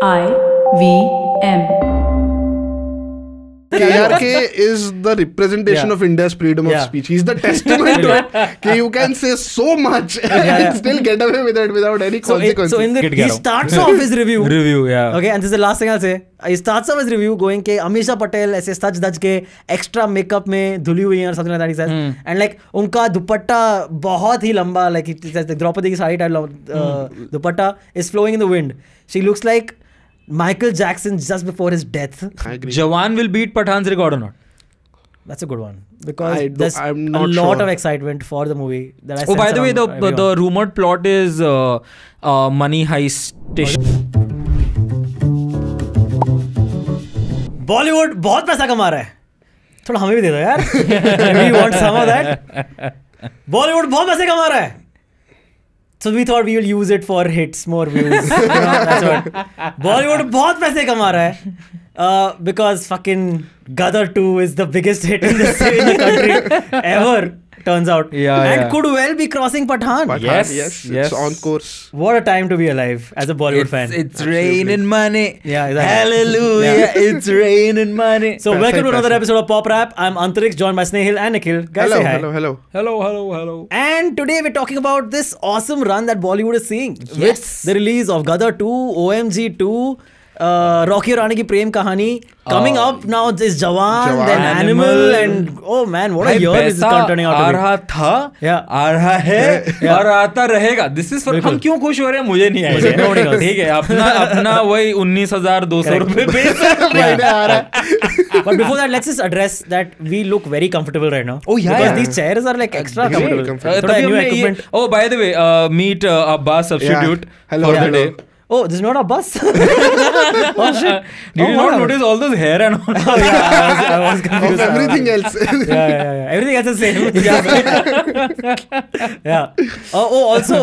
IVM. KRK is the representation of India's freedom of speech. He's the testament to it. That you can say so much and still get away with it without any consequences. So he starts off his review. Okay, and this is the last thing I'll say. He starts off his review going ke Amisha Patel ऐसे सच धज के extra makeup में धुली हुई है or something like that he says. And like उनका दुपट्टा बहुत ही लंबा, like द्रौपदी की sari type dupatta is flowing in the wind. She looks like Michael Jackson just before his death. Jawan will beat Pathan's record or not? That's a good one because there's a lot of excitement for the movie. That I by the way, the rumored plot is money heist. Bollywood बहुत पैसा कमा रहा है, थोड़ा हमें भी दे दो यार. We want some of that. Bollywood बहुत पैसे कमा रहा है. So we thought we will use it for hits, more views. That's what. Bollywood बहुत पैसे कमा रहा है because fucking Gadar 2 is the biggest hit in the country ever. Turns out, and could well be crossing Pathan. Yes, it's on course. What a time to be alive as a Bollywood fan. It's raining money. Yeah, exactly. Hallelujah, it's raining money. So welcome to another episode of Pop Wrap. I'm Antariksh, joined by Snayhil and Nikhil. Guys, Hello, say hi. hello. And today we're talking about this awesome run that Bollywood is seeing. Yes. With the release of Gadar 2, OMG 2, Rocky और रानी की प्रेम कहानी. Coming up now is Jawan, then Animal, and oh man, what a year this is turning out to be. आ रहा था, आ रहा है और आता रहेगा. This is for हम क्यों खुश हो रहे हैं मुझे नहीं आया. ठीक है, अपना वही 19,200 रुपए पे आ रहा है. But before that, let's just address that we look very comfortable right now. Oh yeah, because these chairs are like extra comfortable. New equipment. Oh, by the way, meet Abbas substitute for the day. Oh, this is not a bus. Oh shit! Did you not notice all those hair and all? Oh yeah, I was confused. Of everything else. Yeah. Everything else is the same. Yeah. Also,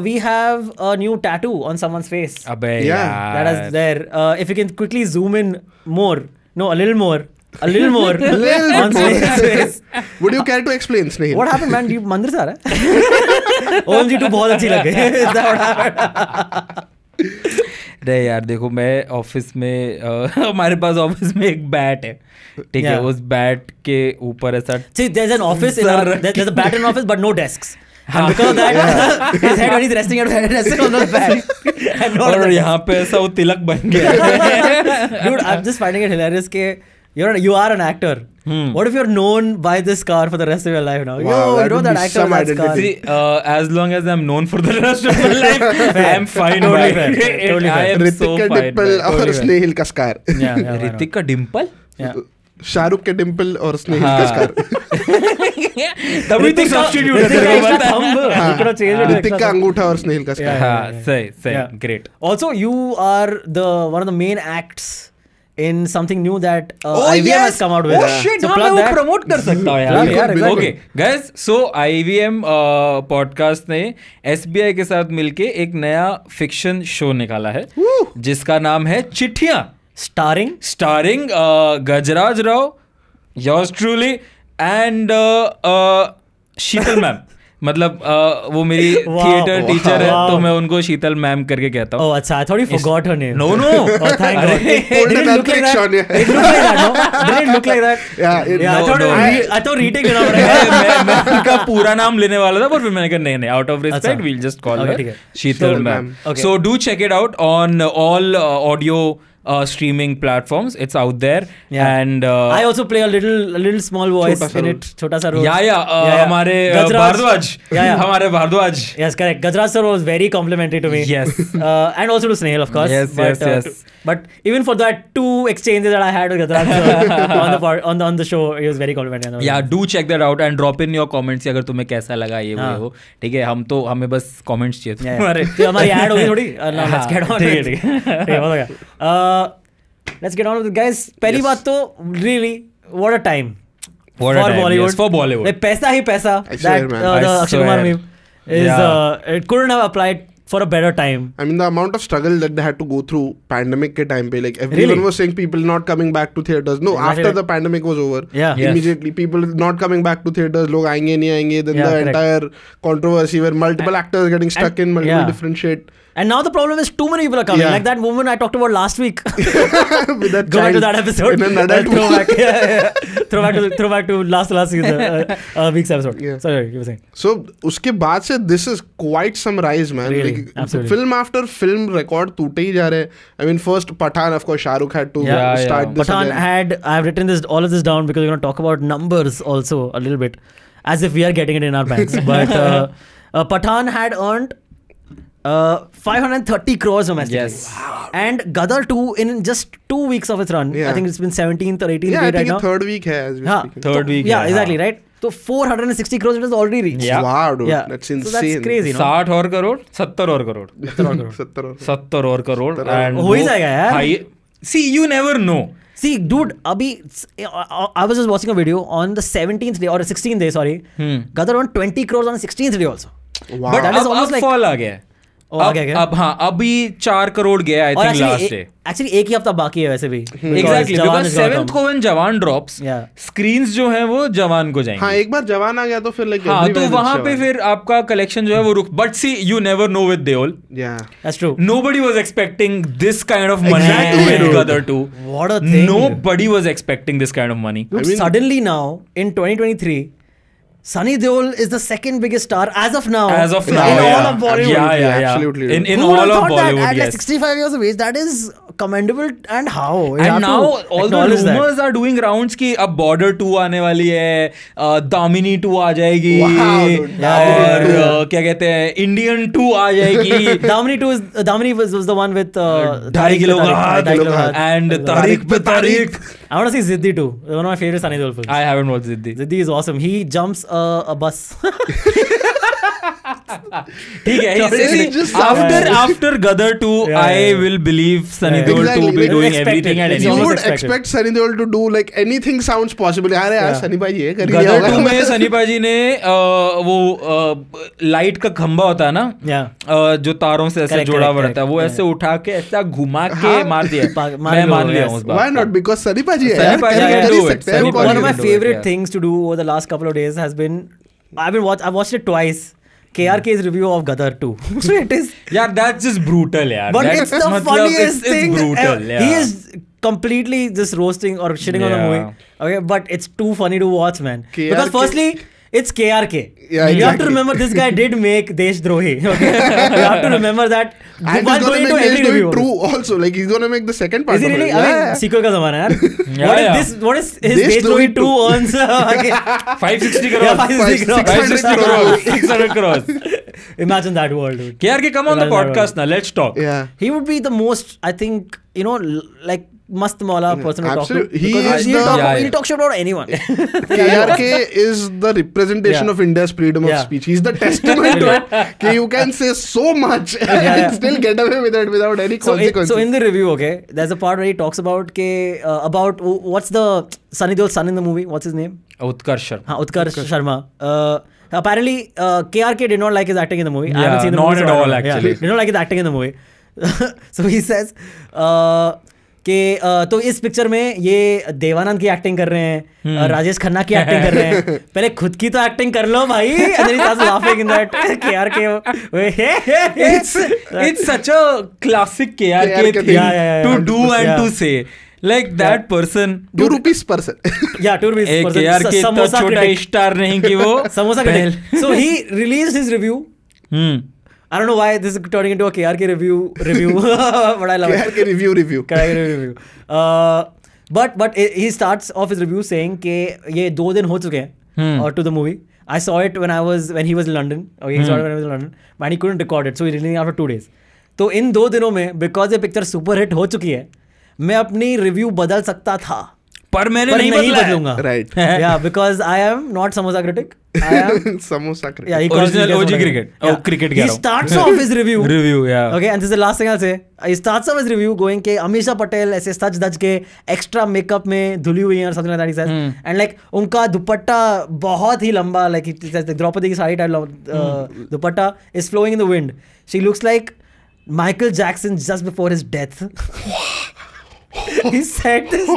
we have a new tattoo on someone's face. That is there. If you can quickly zoom in more. No, a little more. On Snehil's face. Would you care to explain, Snehil? What happened, man? You मंदिर से आ रहा है? OMG 2 बहुत अच्छी लग गई. Is that what happened? नहीं यार, देखो मैं ऑफिस में हमारे पास ऑफिस में एक बैट है, ठीक है. उस बैट के ऊपर ऐसा there's an office there's a bat in an office but no desks. And because of that, his head when he's resting on the back. और यहाँ पे ऐसा वो तिलक बन गया. Dude, I'm just finding it hilarious कि you are an actor. What if you're known by this car for the rest of your life now? Wow, you know that actor has car. See, as long as I'm known for the rest of my life, I'm fine. Totally fair. I am so Ritik ka fine. dimple और Snehil का scar. Yeah, Ritik का dimple? Yeah. Shahrukh के डिम्पल और स्नेहिल का scar. तभी तो substitute है. ऋतिक का अंगूठा और स्नेहिल का स्कार. हाँ, सही. Great. Also, you are one of the main acts in something new that IVM has come out with. Oh shit, हाँ, मैं वो promote कर सकता हूँ यार. Okay, guys, so IVM podcast ने SBI के साथ मिलके एक नया fiction show निकाला है जिसका नाम है चिट्ठियाँ. Starring Gajraj Rao, yours truly, and Sheetal ma'am. मतलब वो मेरी थिएटर टीचर है तो मैं उनको शीतल मैम करके कहता हूँ. Oh, अच्छा, I thought you forgot her name. No. Oh, thank God. Did it look like that? It looked like that, no? Did it look like that? Yeah, I thought retake लेना पड़ेगा. मैं उनका पूरा नाम लेने वाला था पर फिर मैंने कहा नहीं, out of respect we'll just call her Sheetal ma'am. So do check it out on all audio streaming platforms. It's out there. And I also play a little small voice in it. छोटा सा role. हमारे Bhardwaj. Yes, correct. Gajraj sir was very complimentary to me. Yes. And also to Snehil, of course. Yes. But even for that 2 exchanges that I had with Gajraj sir on the show, he was very complimentary. Yeah, do check that out and drop in your comments अगर तुम्हें कैसा लगा ये वो. ठीक है, हमें बस comments चाहिए. हमारी ad होगी थोड़ी. Let's get on. ठीक है. Let's get on with it, guys. पहली बात तो really what a time for Bollywood. Yes, for Bollywood. Like, पैसा ही पैसा. That the Akshay Kumar meme is it couldn't have applied for a better time. I mean, the amount of struggle that they had to go through pandemic ke time pe, like everyone was saying people not coming back to theaters. No, after the pandemic was over, immediately people not coming back to theaters. Log aayenge nahi aayenge. Then the entire controversy where multiple actors getting stuck in multiple different shit. And now the problem is too many people are coming. Like that woman I talked about last week. With that Go back to that episode. In an adult throw back to last week's episode. Sorry, you were saying. So उसके बाद से this is quite some rise, man. Really, like, absolutely. Film after film record टूटे ही जा रहे. I mean, first Pathan, of course, Shah Rukh had to start this Pathan again. I've written all of this down because we're going to talk about numbers also a little bit, as if we are getting it in our banks. But Pathan had earned 530 crores domestically. Yes. Wow. And Gadar 2 in just 2 weeks of its run. I think it's been 17th or 18th I right think now. Third week hai as we speaking. Third week. Yeah, exactly, right? So 460 crores it has already reached. Yeah. Wow, dude. That's insane. So that's crazy, no? 60 और करोड़ 70 और करोड़ 70 और crore and हो ही जाएगा यार. See, you never know. See, dude, abhi, I was just watching a video on the 17th day or 16th day, sorry. Gadar earned 20 crores on the 16th day also. Wow. But that is almost like fall आ गया. अब हाँ अभी 4 करोड़ गया I think last day. Actually एक ही हफ्ता बाकी है वैसे भी. Exactly, because 7th को when जवान drops, screens जो है वो जवान को जाएंगे. हाँ एक बार जवान आ गया तो फिर like हाँ तो वहाँ पे फिर आपका collection जो है वो रुक. But see, you never know with Deol. Yeah, that's true. Nobody was expecting this kind of money with Gadar 2. What a thing. Nobody was expecting this kind of money. Dude, suddenly now in 2023. Sunny Deol is the second biggest star as of now. As of now, in all of Bollywood. Yeah, absolutely. In all of Bollywood, at yes. like 65 years of age, that is commendable. And how? And now all the rumors are doing rounds कि अब Border 2 आने वाली है, Damini 2 आ जाएगी, और क्या कहते हैं Indian 2 आ जाएगी. Damini was the one with 2.5 kilo and Tariq पे Tariq. I want to see Ziddi too. One of my favorite Sunny Deol films. I haven't watched Ziddi. Ziddi is awesome. He jumps a bus. ठीक है. After Gadar 2, I will believe Sunny Deol to be doing everything and anything. You would expect Sunny Deol to do like anything sounds possible. यार यार Sunny भाई ये कर लिया. Gadar 2 में Sunny भाई ने वो लाइट का खंबा होता है ना, जो तारों से ऐसे जोड़ा हुआ रहता है, वो ऐसे उठा के ऐसा घुमा के मार दिया. मैं मान लिया उस बात. Why not? Because Sunny भाई है. One of my favorite things to do over the last couple of days has been I've watched it twice. KRK's review of Gadar 2. So it is. Yeah, that's just brutal, yaar. But it's the funniest thing. It's brutal, yeah. He is completely just roasting or shitting on the movie. Okay, but it's too funny to watch, man. KRK. Because firstly, it's KRK. Yeah, you have to remember this guy did make Deshdrohi. Okay, you have to remember that. And he's going to make Deshdrohi 2 also. Like he's going to make the second part. Is he really? I mean, sequel ka zamana yaar. What is his Deshdrohi 2 earns? 560 crores. Yeah, 560 crores. 600 crores. Imagine that world, dude. KRK, come on the podcast now. Let's talk. Yeah. He would be the most, I think, like Mast Maula person to talk to. He'll talk shit about anyone. KRK is the representation of India's freedom of speech. He's the testament to it. Okay, you can say so much and still get away with it without any consequences. So in the review, okay, there's a part where he talks about about what's the Sunny Deol's son in the movie. What's his name? Utkarsh Sharma. Utkarsh Sharma. Apparently, KRK did not like his acting in the movie. I haven't seen the movie. Not at all, actually. Did not like his acting in the movie. So he says कि तो इस picture में ये देवानंद की acting कर रहे हैं, राजेश खन्ना की एक्टिंग कर रहे हैं, पहले खुद की तो एक्टिंग कर लो भाई. And then he starts laughing in that KRK. It's such a classic KRK thing to do and to say. Like that person. 2 rupees person. Yeah, 2 rupees person. KRK इतना छोटा स्टार नहीं कि वो samosa critic. So he released his review. I don't know why this is turning into a KRK review, but I love it. KRK review. KRK review. But he starts off his review saying कि ये 2 दिन हो चुके हैं or to the movie. I saw it when he was in London. Okay, he saw it when I was in London. And he couldn't record it, so he released it after 2 days. तो इन 2 दिनों में because ये picture super hit हो चुकी है, मैं अपनी review बदल सकता था. पर मैंने नहीं बदलूंगा. Right. Yeah, because I am not samosa critic. I am samosa critic. Yeah, original OG cricket. Yeah. Oh, cricket. He starts off his review. Yeah. Okay, and this is the last thing I'll say. He starts off his review going के अमीषा पटेल ऐसे सच धज के extra makeup में धुली हुई हैं or something like that he says. And like उनका दुपट्टा बहुत ही लंबा, like द्रौपदी की sari type dupatta is flowing in the wind. She looks like Michael Jackson just before his death. He said this.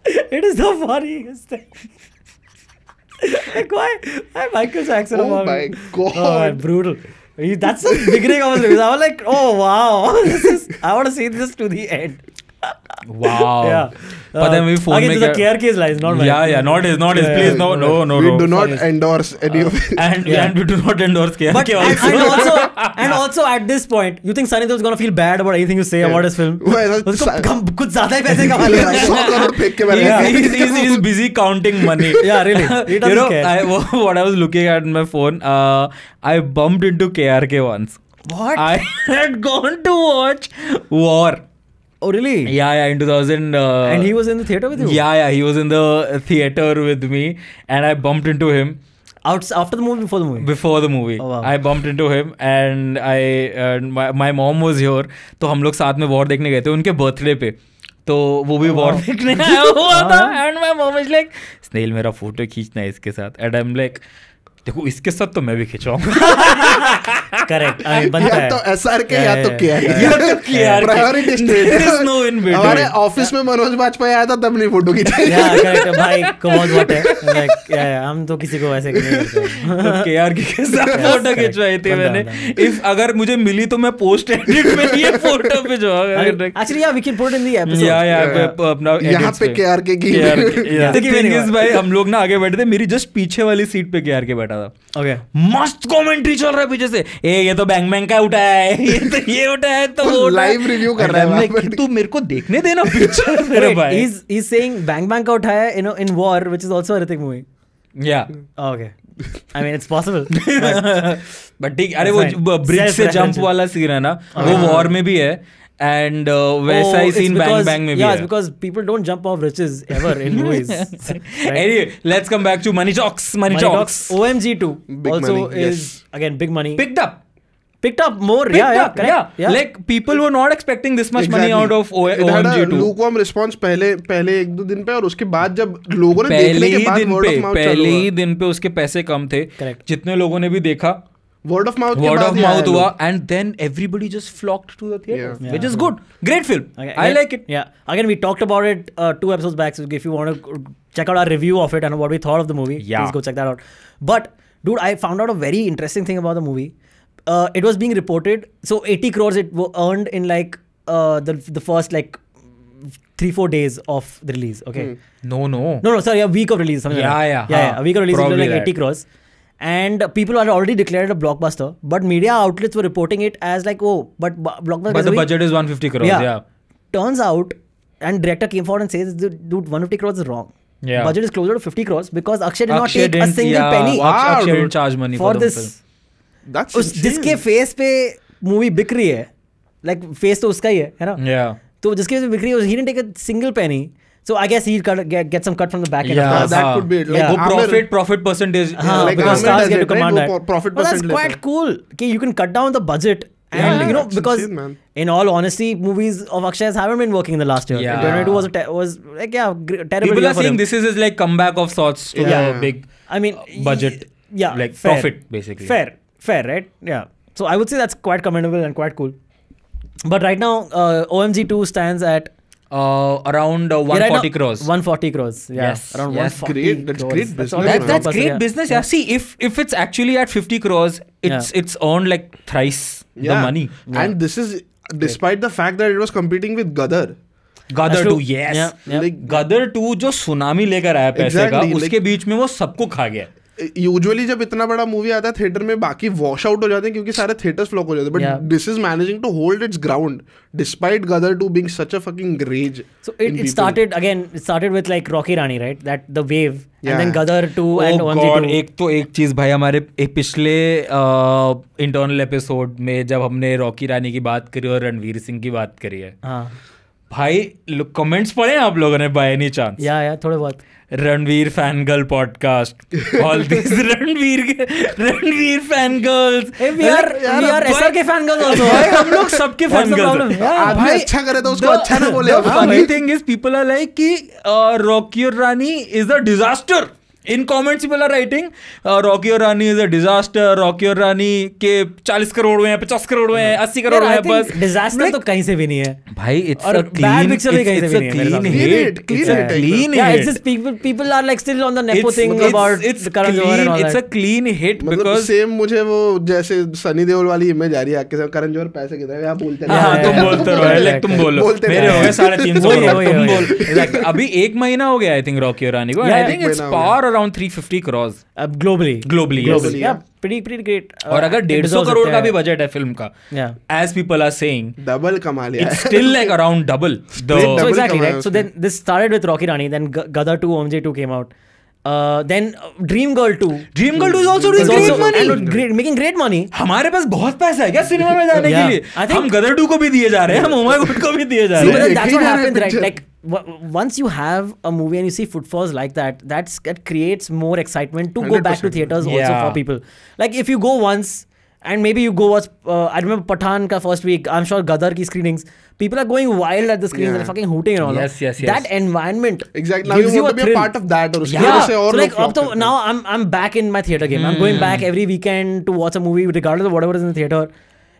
It is the funniest thing. Like why Michael Jackson? Oh my god. Oh, brutal. That's the beginning of his reviews. I was like, oh wow, I want to see this to the end. Wow. Yeah. पता है मेरी phone again, में this is a KRK's lines, not mine. Yeah, not his. Please, no. We do not endorse any of it. And we do not endorse KRK. But and also at this point, you think Sunny Deol is gonna feel bad about anything you say about his film? कुछ ज़्यादा ही पैसे कमा लेगा. 100 crore फेंक के बैठा. He's busy counting money. Yeah, really. He doesn't care. What I was looking at on my phone, I bumped into KRK once. What? I had gone to watch War. Oh really? Yeah, in 2000. And he was in the theater with you? Yeah, he was in the theater with me, and I bumped into him. After the movie, before the movie? Before the movie. Oh, wow. I bumped into him, and my mom was here. तो हम लोग साथ में war देखने गए थे उनके birthday पे. तो वो भी वॉर देखने आया हुआ था. And my mom is like, स्नेहिल मेरा फोटो खींचना है इसके साथ. And I'm like, देखो इसके साथ तो मैं भी खिंचवाऊंगा. करेक्ट, बनता है. या तो SRK या तो KRK. Priority state. There is no in between. हमारे ऑफिस में मनोज बाजपेयी आया था तब नहीं फोटो खींचा. करेक्ट भाई कमोज व्हाट है लाइक हम तो किसी को वैसे नहीं करते. KRK के साथ फोटो खिंचवाई थी मैंने. इफ अगर मुझे मिली तो मैं पोस्ट एडिट में ये फोटो भिजवाऊंगा. एक्चुअली या we can put in the episode. या अपना यहाँ पे KRK की. थिंग इज भाई हम लोग ना आगे बैठे थे, मेरी जस्ट पीछे वाली सीट पे KRK बैठा था. ओके मस्त कमेंट्री चल रहा है पीछे से. ये तो बैंग बैंग का उठा है, ये उठा है तो वो लाइव रिव्यू कर रहा है. तू मेरे को देखने देना पीछे मेरे भाई. he's saying bang bang का उठा है in War, which is also a Hrithik movie. Yeah. Okay. I mean it's possible. But ठीक, अरे वो ब्रिज से जंप वाला सीन है ना, वो वॉर में भी है. And वैसा ही सीन बैंग बैंग में भी है. Yeah, it's because people don't jump off bridges ever in movies. Anyway, let's come back to Money Talks. OMG 2 also money, is again big money. Picked up more. Correct. Yeah. Like people were not expecting this much money out of OMG 2. lukewarm response पहले 1-2 दिन पे, और उसके बाद जब लोगों ने देखने के बाद word of mouth पहले ही दिन पे उसके पैसे कम थे. जितने लोगों ने भी देखा, word of mouth हुआ, and then everybody just flocked to the theater, which is good. Great film. Okay, I like it. Yeah. Again, we talked about it 2 episodes back. So if you want to check out our review of it and what we thought of the movie, please go check that out. But dude, I found out a very interesting thing about the movie. It was being reported, so 80 crores it earned in like the first like 3-4 days of the release. Okay. No. Sorry, a week of release. Yeah. A week of release it was like 80 crores. And people had already declared it a blockbuster, but media outlets were reporting it as like, oh, but blockbuster. But the budget is 150 crores. Yeah. Turns out, and director came forward and says, dude, 150 crores is wrong. Yeah. Budget is closer to 50 crores because Akshay did not take a single penny. Akshay didn't charge money for this film. That's जिसके face पे movie बिक रही है, like face तो उसका ही है ना? Yeah. तो जिसके फेस बिक रही है, he didn't take a single penny. So I guess he'll get some cut from the back end. Yeah, that could be it. Like profit percentage. Like because stars get to command that. Profit but that's quite cool. Okay, you can cut down the budget. And you know, because in all honesty, movies of Akshay's haven't been working in the last year. Yeah. 2022 was like terrible. People are saying this is his like comeback of sorts to the big budget. Yeah, like profit basically. Fair, right? Yeah. So I would say that's quite commendable and quite cool. But right now, OMG 2 stands at around 140 crores. 140 crores. Yeah. Yes. Around 140 That's great business. That's great business. Yeah. See, if it's actually at 50 crores, it's earned like thrice the money. And this is despite the fact that it was competing with Gadar. Gadar 2, yes. Like Gadar 2 जो tsunami लेकर आया पैसे का, उसके बीच में वो सबको खा गया. यूजुअली जब इतना बड़ा मूवी आता है थिएटर में, बाकी वॉश आउट हो जाते हैं क्योंकि सारे थिएटर्स फ्लॉप हो जाते हैं, but this is managing to hold its ground despite Gadar 2 being such a fucking rage. So it started with like Rocky Rani, right? That the wave and then Gadar 2 and OMG 2. एक चीज भाई, हमारे पिछले इंटरनल एपिसोड में जब हमने रॉकी रानी की बात करी और रणवीर सिंह की बात करी है, भाई कमेंट्स पढ़े आप लोगों ने बाय एनी चांस? या थोड़े बहुत. Ranveer fan girl podcast, all this Ranveer fan girls. We are SRK fan girls also. हम लोग सबके फैन गर्ल्स हैं. आदमी अच्छा करे तो उसको अच्छा ना बोले. Funny thing is people are like कि रॉकी और Rani is a disaster. In comments people are writing Rocky और रानी is a disaster, Rocky और रानी के 40 करोड़ हुए हैं, 50 करोड़ हुए हैं, 80 करोड़ हुए हैं, बस disaster तो कहीं से भी नहीं है भाई. It's और a clean, it's a clean hit. Yeah, it's just people are like still on the nepo thing about the Karan Johar and all that. It's a clean hit because same मुझे वो जैसे सनी देओल वाली image आ रही है आके से करण जौहर पैसे किधर है, आप बोलते रहो. हाँ तुम बोलते रहो, लाइक तुम बोलो, मेरे हो गए 350 तुम बोल. अभी 1 महीना हो गया आई थिंक रॉकी और रानी को. I think it's par around 350 crores globally. Yeah, pretty great. और अगर 150 करोड़ का भी बजट है फिल्म का, as people are saying, double कमा लिया. It's still like around double. So exactly, right? So then this started with Rocky Rani, then Gadar 2, OMG 2 came out. Then Dream Girl 2. Dream Girl 2 is also doing great money. And making great money. हमारे पास बहुत पैसा है क्या cinema में जाने के लिए? हम गदर 2 को भी दिए जा रहे हैं, हम Oh My God को भी दिए जा रहे हैं. That's what happens, right? Like once you have a movie and you see footfalls like that, that creates more excitement to go back to theaters also for people. Like if you go once and maybe you go watch, I remember Pathan ka first week, I'm sure Gadar ki screenings, people are going wild at the screens and fucking hooting and all that. Yes. That environment exactly. Now you want to be a part of that. Or so like now I'm back in my theater game. I'm going back every weekend to watch a movie regardless of whatever is in the theater.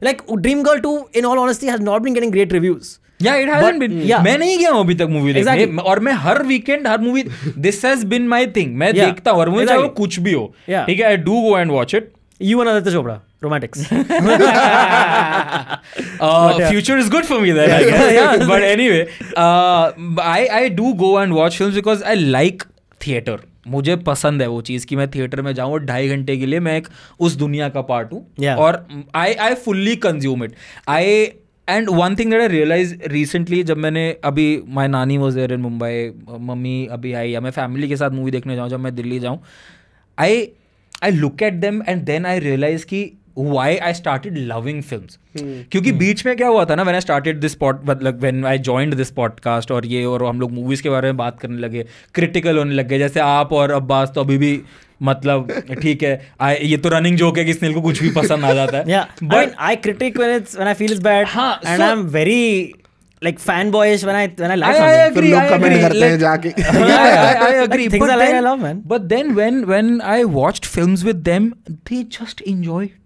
Like Dream Girl 2, in all honesty, has not been getting great reviews. Yeah, it hasn't been. मैं नहीं गया हूँ अभी तक movie देखने, और मैं हर वीकेंड हर movie, this has been my thing, मैं देखता हूँ और मुझे चाहे वो कुछ भी हो, ठीक है, I do go and watch it. You and Aditya Chopra, romantics. Future is good for me then, I guess. Yeah. But anyway, I do go and watch films because I like theater. मुझे पसंद है वो चीज़ कि मैं theatre में जाऊँ और 2.5 घंटे के लिए मैं एक उस दुनिया का पार्ट हूँ, और I fully consume it. And one thing that I realise recently, जब मैंने अभी माई नानी वॉज देयर इन मुंबई, मम्मी अभी आई, या मैं फैमिली के साथ मूवी देखने जाऊँ, जब मैं दिल्ली जाऊँ, I look at them and then I realize कि why I started loving films. क्योंकि बीच में क्या हुआ था ना, when I started this when I joined this podcast और ये, और हम लोग मूवीज के बारे में बात करने लगे, क्रिटिकल होने लगे, जैसे आप और अब्बास तो अभी भी मतलब ठीक है, ये तो रनिंग जोक है कि स्नेल को कुछ भी पसंद आ जाता है. But I critic when I feel it's bad, and I'm very like fanboyish when I like something. I agree. लोग कमेंट करते हैं जाके. I agree. Things I like, I love, man. But then when I watched films with them, they just enjoy it.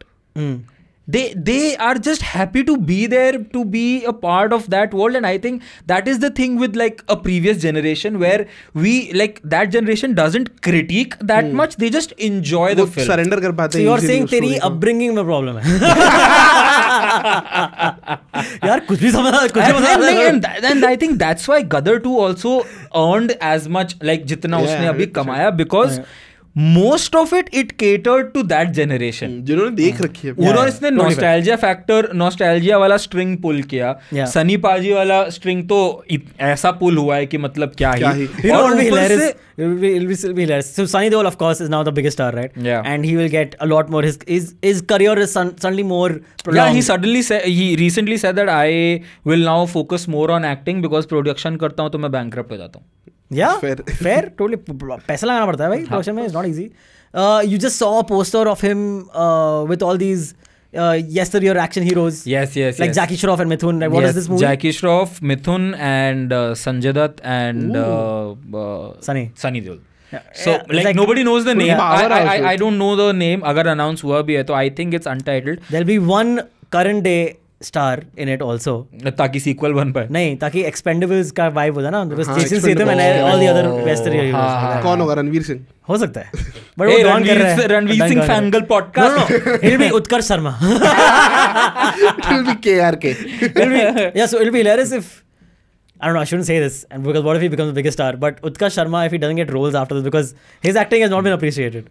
They are just happy to be there, to be a part of that world. And I think that is the thing with like a previous generation, where we like that generation doesn't critique that much, they just enjoy the film. Surrender कर पाते हैं. So you're saying तेरी upbringing में problem है. यार कुछ भी समझ and I think that's why Gadar 2 also earned as much like जितना उसने अभी कमाया, because most of it catered to that generation जिन्होंने देख रखी है. उन्होंने इसने नॉस्टैल्जिया फैक्टर, नॉस्टैल्जिया वाला स्ट्रिंग पुल किया. सनी पाजी वाला स्ट्रिंग तो ऐसा पुल हुआ है कि मतलब क्या ही. So Sunny Deol, of course, is now the biggest star, right? Yeah. And he will get a lot more. His career is suddenly more prolonged. Yeah, he recently said that I will now focus more on acting because production करता हूँ तो मैं bankrupt हो जाता हूँ. Yeah, fair, totally. पैसा लगाना पड़ता है भाई production में. It's not easy. You just saw a poster of him with all these yesteryear action heroes. Yes. Like Jackie Shroff and Mithun. Like, what is this movie? Jackie Shroff, Mithun, and Sanjay Dutt and Sunny Deol. So like nobody knows the name. I don't know the name. अगर announce हुआ भी है तो I think it's untitled. There'll be one current day star in it also. ताकि sequel बन पाए. नहीं, ताकि Expendables का vibe होता ना. Because Jason Statham and all the other yesteryear heroes. कौन होगा? रणवीर सिंह हो सकता है. But वो डॉन कर रहा है. रणवीर सिंह फैंगल podcast. No. It'll be Utkarsh Sharma. It will be KRK. So it'll be hilarious if, I don't know, I shouldn't say this, and because what if he becomes the biggest star? But Utkarsh Sharma, if he doesn't get roles after this, because his acting has not been appreciated.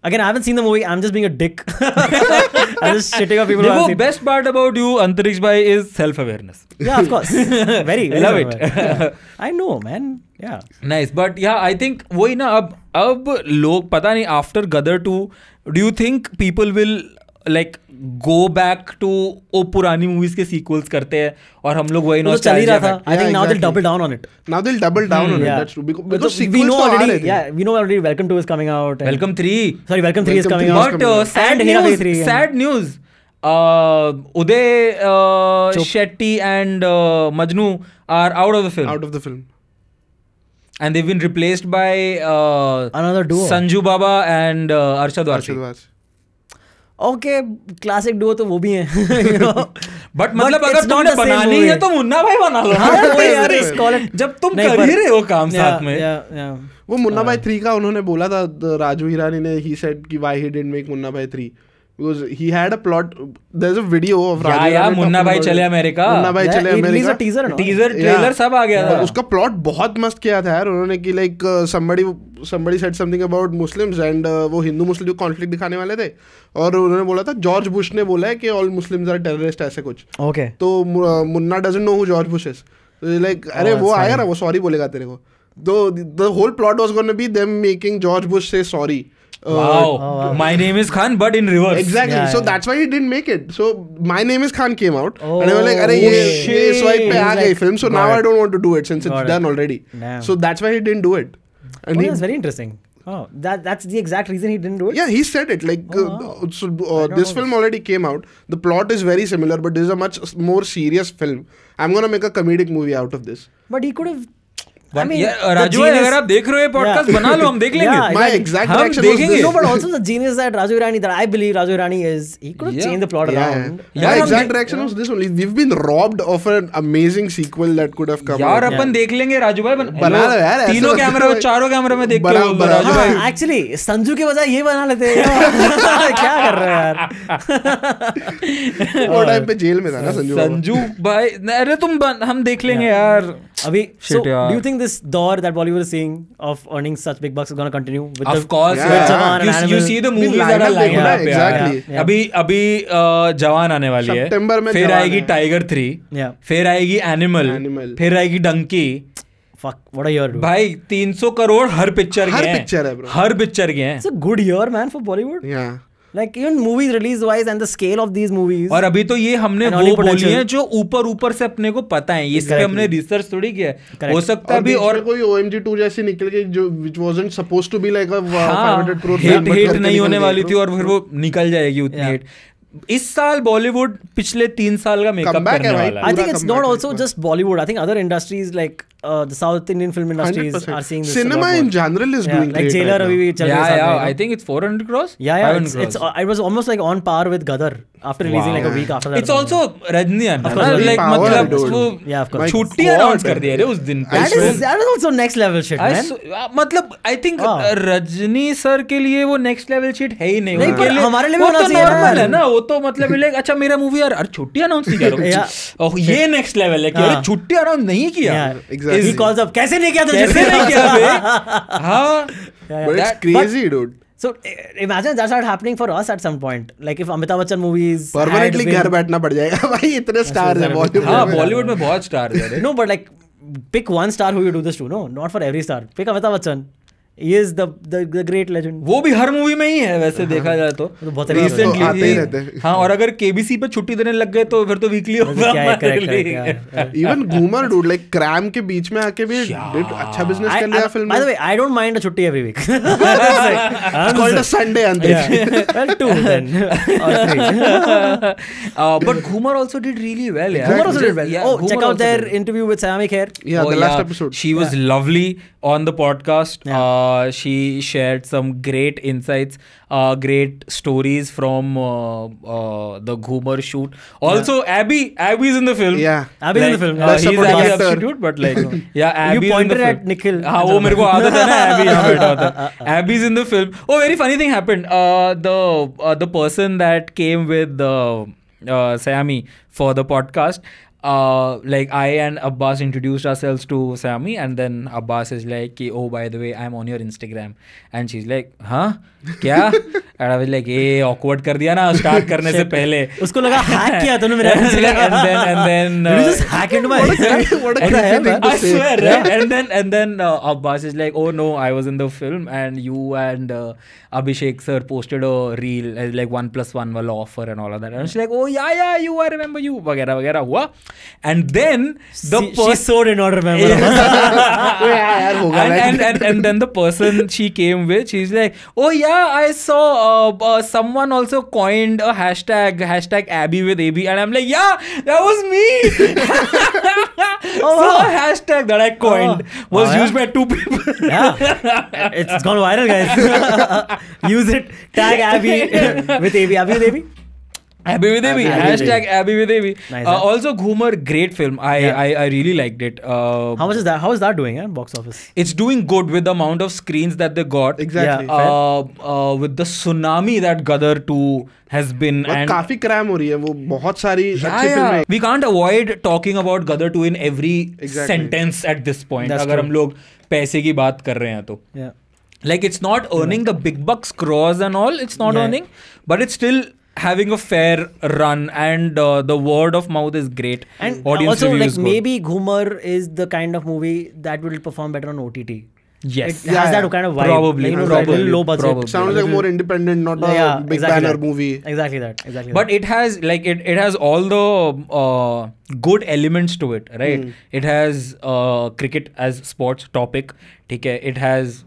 Again, I haven't seen the movie. I'm just being a dick. I'm just shitting on people. The best part about you, Antariksh bhai, is self-awareness. Yeah, of course. Very love it. I know, man. Yeah. Nice, but yeah, I think वही ना अब लोग पता नहीं after Gadar 2, do you think people will like go back to वो पुरानी movies के sequels करते हैं और हम लोग वही nostalgia था. I think now they'll double down on it. Now they'll double down on it. That's true. Because we know already. Yeah, we know already. Welcome 2 is coming out. Welcome 3. Sorry, Welcome 3 is coming out. But sad news. Uday Shetty and Majnu are out of the film. Out of the film. and they've been replaced by another duo, Sanju Baba and Arshad Warsi. Okay, classic duo तो वो भी हैं, you know. But मतलब अगर तुमने बनानी है तो मुन्ना भाई बना लो ना, जब तुम कर ही रहे हो काम साथ में. वो मुन्ना भाई 3 का उन्होंने बोला था, राजू हिरानी ने, he said कि why he didn't make Munna भाई 3 because he had a plot. There's a video of Raju Hirani. Munna भाई चले अमेरिका. मुन्ना भाई चले अमेरिका. टीजर ट्रेलर सब आ गया था. उसका प्लॉट बहुत मस्त किया था यार उन्होंने कि like somebody said something about Muslims and वो हिंदू मुस्लिम कॉन्फ्लिक्ट दिखाने वाले थे और उन्होंने बोला था जॉर्ज बुश ने बोला है कि ऑल मुस्लिम्स आर टेररिस्ट ऐसे कुछ. ओके. तो Munna doesn't know who George Bush is. Like अरे वो आएगा ना, वो सॉरी बोलेगा तेरे को. The whole plot was going to be them making George Bush say sorry. Wow. My name is Khan, but in reverse. Exactly. Yeah, so yeah. that's why he didn't make it. So My Name is Khan came out. Oh, and they were like, "Arey ye swipe pe aa gayi film. So now I don't want to do it since it's done already." Damn. So that's why he didn't do it. And that's very interesting. Oh, that's the exact reason he didn't do it? Yeah, he said it. Like this film already came out. The plot is very similar, but this is a much more serious film. I'm going to make a comedic movie out of this. But he could have. I mean, Raju अगर आप देख रहे हो podcast बना लो, हम देख लेंगे. My exact reaction was this. No, but also the genius that Raju Hirani, that I believe Raju Hirani is, he could have changed the plot around. My exact reaction was this only. We've been robbed of an amazing sequel that could have come out. यार अपन देख लेंगे राजू भाई. बना लो यार. तीनों camera, चारों camera में देख के राजू भाई. Actually, संजू के बजाय ये बना लेते हैं. क्या कर रहे हो यार? वो टाइम पे जेल में था ना संजू भाई. अरे हम देख लेंगे यार. अभी so do you think this door that Bollywood is seeing of earning such big bucks is going to continue with of course you see the movies that are lined up. Exactly. अभी जवान आने वाली है, फिर आएगी tiger 3, फिर आएगी animal, फिर आएगी Dunki. Fuck, what a year, dude. भाई 300 करोड़ हर पिक्चर के हैं. हर पिक्चर के हैं. It's a good year, man, for Bollywood. Yeah. Like even movies release wise and the scale of these movies. और अभी तो ये हमने वो बोली है जो ऊपर से अपने को पता है, इस पे हमने रिसर्च थोड़ी किया है. हो सकता है अभी और कोई OMG 2 जैसी निकल गई जो which wasn't supposed to be like a 500 crore hit नहीं होने वाली थी और फिर वो निकल जाएगी उतनी हिट. इस साल बॉलीवुड पिछले 3 साल का मेकअप करने वाला है. I think it's not also just Bollywood. I think other industries like the South Indian film industries 100%. Are seeing this. Cinema in general is doing like great. Jailer right abhi chal raha है. I think it's 400 crores. Yeah. It was almost like on par with Gadar after releasing like a week after that. It's also Rajnikanth. Like मतलब वो छुट्टी announce कर दिया रे उस दिन. That is also next level shit, man. मतलब I think Rajni sir के लिए वो next level shit है ही नहीं. हमारे लिए वो तो नॉर्मल है ना. वो तो मतलब लाइक अच्छा मेरा मूवी यार छुट्टी अनाउंस नहीं कर रहा हूँ. ये नेक्स्ट लेवल है कि छुट्टी अनाउंस नहीं किया. He calls up, कैसे नहीं किया? कैसे नहीं किया? हाँ. But it's crazy, dude. So imagine that's not happening for us at some point. Like if Amitabh Bachchan movies permanently घर बैठना पड़ जाएगा भाई. इतने stars हैं बॉलीवुड में. हाँ बॉलीवुड में बहुत stars हैं. No, but like pick one star who you do this to. No, not for every star. Pick Amitabh Bachchan. He is the great legend. वो भी हर मूवी में ही है वैसे देखा जाए तो. रिसेंटली हाँ. और अगर केबीसी पे छुट्टी देने लग गए तो फिर तो वीकली होगा. इवन घूमर डूड लाइक क्रैम के बीच में आके भी अच्छा बिजनेस कर लिया film. By the way, I don't mind a छुट्टी every week. It's called a Sunday Antariksh. Well, 2 then or 3. But Ghumar also did really well. Ghumar also did well. Oh, check out their interview with Sayami Khair. Yeah, the last episode. She was lovely on the podcast. She shared some great insights, great stories from the Ghumar shoot. Also, Abby is in the film. Yeah, Abby is in the film. He's Abby substitute, but like Abby you pointed at Nikhil. हाँ वो मेरे को आदत है ना Abby यहाँ बैठा होता है. Abby's in the film. Oh, very funny thing happened. The person that came with Sayami for the podcast. Like I and Abbas introduced ourselves to Sayami and then Abbas is like oh by the way I'm on your Instagram and she's like huh क्या and I was like awkward कर दिया ना start करने से पहले. उसको लगा hack किया तूने मेरा and then you just hack into my what a crazy thing to I say. swear right? and then Abbas is like oh no I was in the film and you and Abhishek sir posted a reel as like 1+1 वाला offer and all of that and she's like oh yeah you I remember you वगैरह वगैरह हुआ. And then she so did not remember. and then the person she came with, she's like, oh yeah, I saw someone also coined a hashtag Abby with AB, and I'm like, yeah, that was me. So a hashtag that I coined was used by 2 people. Yeah, it's gone viral, guys. Use it. Tag Abby with AB. Abby with AB. Abby with AB. Hashtag Abby with AB. Nice, also, Ghumar, great film. I really liked it. How much is that? How is that doing? Box office. It's doing good with the amount of screens that they got. Exactly. With the tsunami that Gadar 2 has been. और काफी cram हो रही है वो बहुत सारी अच्छी फिल्में. We can't avoid talking about Gadar 2 in every sentence at this point. That's अगर true. हम लोग पैसे की बात कर रहे हैं तो. Yeah. Like it's not earning the big bucks, crores and all. It's not earning, but it's still having a fair run, and the word of mouth is great. And audience also, review like is good. maybe Ghumar is the kind of movie that will perform better on OTT. Yes. It has that kind of vibe. Probably. Like, Probably. low budget. Probably. Sounds like a more independent, not a big exactly banner that. movie. Exactly that. Exactly. But it has like it has all the good elements to it, right? It has cricket as sports topic. It has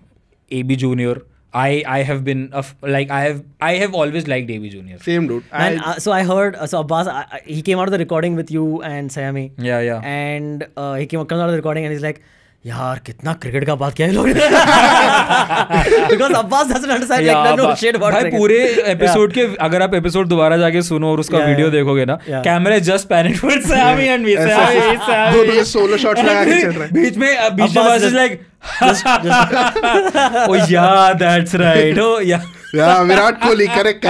AB Junior. I have been I have always liked AB Junior. Same dude. And so I heard Abbas he came out of the recording with you and Sayami. Yeah. And he comes out of the recording and he's like, यार कितना cricket का बात किया है लोग. Because Abbas doesn't understand like no shit about भाई पूरे episode के अगर आप एपिसोड दोबारा जाके सुनो और उसका वीडियो देखोगे ना, camera just panic toward Sayami and me. दो सोलो शॉट्स लगा के चल रहा है. बीच में Abbas is like, oh yeah, that's right. Oh yeah. Yeah, Virat Kohli, correct.